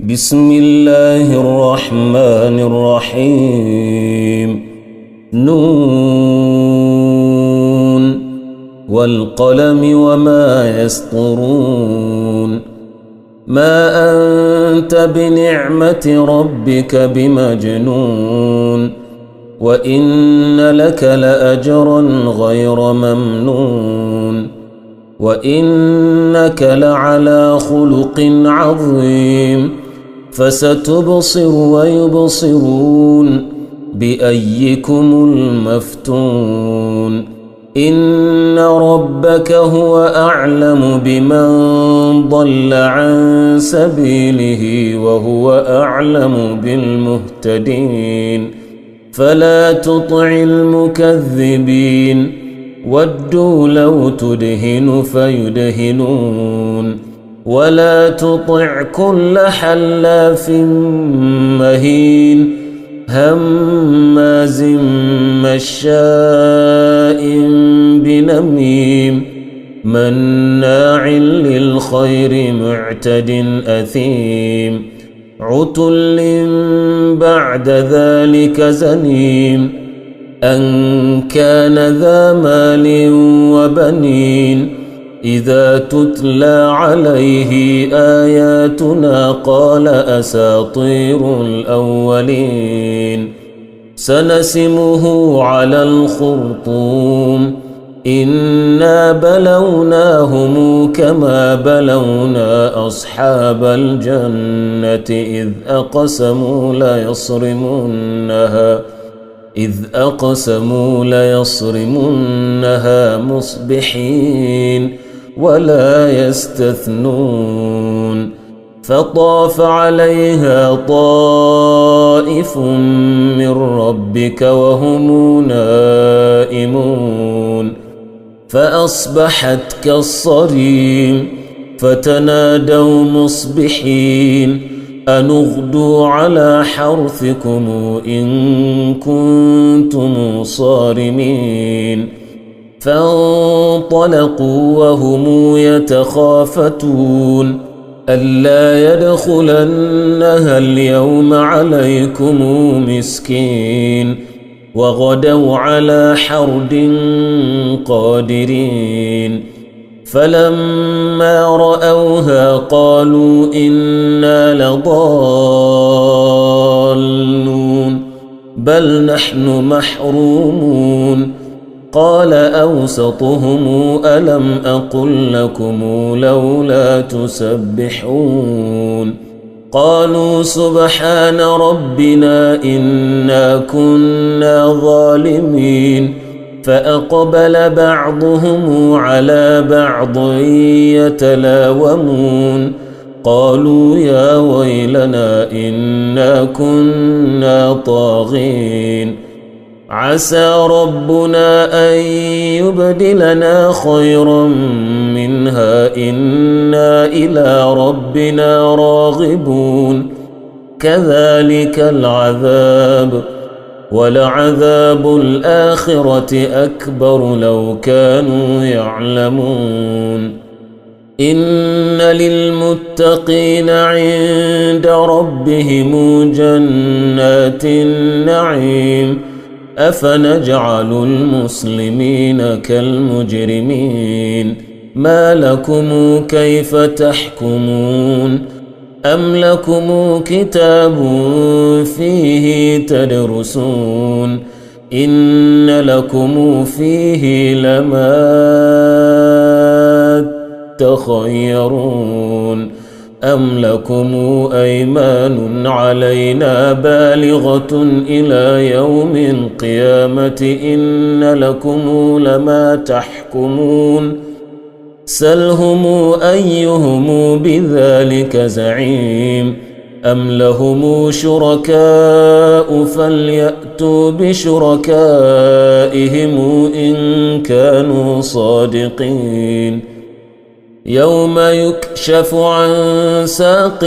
بسم الله الرحمن الرحيم نون والقلم وما يسطرون ما أنت بنعمة ربك بمجنون وإن لك لأجرا غير ممنون وإنك لعلى خلق عظيم فستبصر ويبصرون بأيكم المفتون إن ربك هو أعلم بمن ضل عن سبيله وهو أعلم بالمهتدين فلا تطع المكذبين ودوا لو تدهن فيدهنون ولا تطع كل حلاف مهين هماز مشاء بنميم مناع للخير معتد أثيم عتل بعد ذلك زنيم أن كان ذا مال وبنين إذا تتلى عليه آياتنا قال أساطير الأولين سنسمه على الخرطوم إنا بلوناهم كما بلونا أصحاب الجنة إذ أقسموا ليصرمنها مصبحين ولا يستثنون فطاف عليها طائف من ربك وهم نائمون فأصبحت كالصريم فتنادوا مصبحين أن اغدوا على حرثكم إن كنتم صارمين فانطلقوا وهم يتخافتون ألا يدخلنها اليوم عليكم مسكين وغدوا على حرد قادرين فلما رأوها قالوا إنا لضالون بل نحن محرومون قال أوسطهم ألم أقل لكم لولا تسبحون قالوا سبحان ربنا إنا كنا ظالمين فأقبل بعضهم على بعض يتلاومون قالوا يا ويلنا إنا كنا طاغين عسى ربنا أن يبدلنا خيرا منها إنا إلى ربنا راغبون كذلك العذاب ولعذاب الآخرة أكبر لو كانوا يعلمون إن للمتقين عند ربهم جنات النعيم أفنجعل المسلمين كالمجرمين ما لكم كيف تحكمون أم لكم كتاب فيه تدرسون إن لكم فيه لما تخيرون أم لكم أيمان علينا بالغة إلى يوم القيامة إن لكم لما تحكمون سلهم أيهم بذلك زعيم أم لهم شركاء فليأتوا بشركائهم إن كانوا صادقين يوم يكشف عن ساق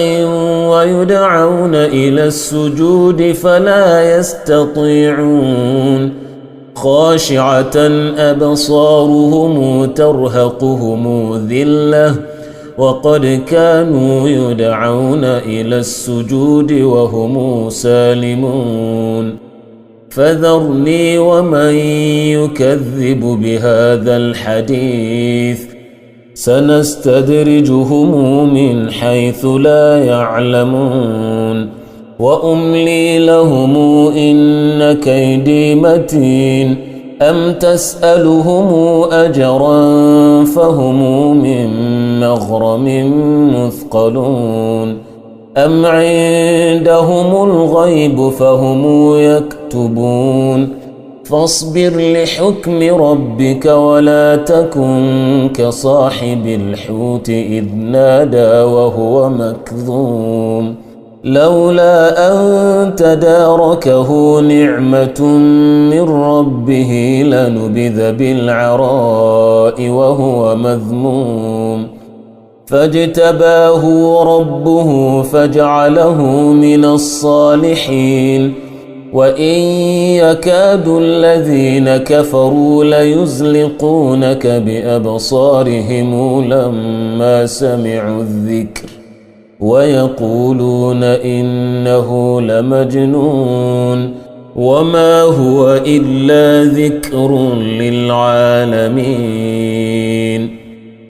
ويدعون إلى السجود فلا يستطيعون خاشعة أبصارهم ترهقهم ذلة وقد كانوا يدعون إلى السجود وهم سالمون فذرني ومن يكذب بهذا الحديث سنستدرجهم من حيث لا يعلمون وأملي لهم إن كيدي متين أم تسألهم أجرا فهم من مغرم مثقلون أم عندهم الغيب فهم يكتبون فاصبر لحكم ربك ولا تكن كصاحب الحوت إذ نادى وهو مكظوم لولا أن تداركه نعمة من ربه لنبذ بالعراء وهو مذموم فاجتباه ربه فجعله من الصالحين وإن يكاد الذين كفروا ليزلقونك بأبصارهم لما سمعوا الذكر ويقولون إنه لمجنون وما هو إلا ذكر للعالمين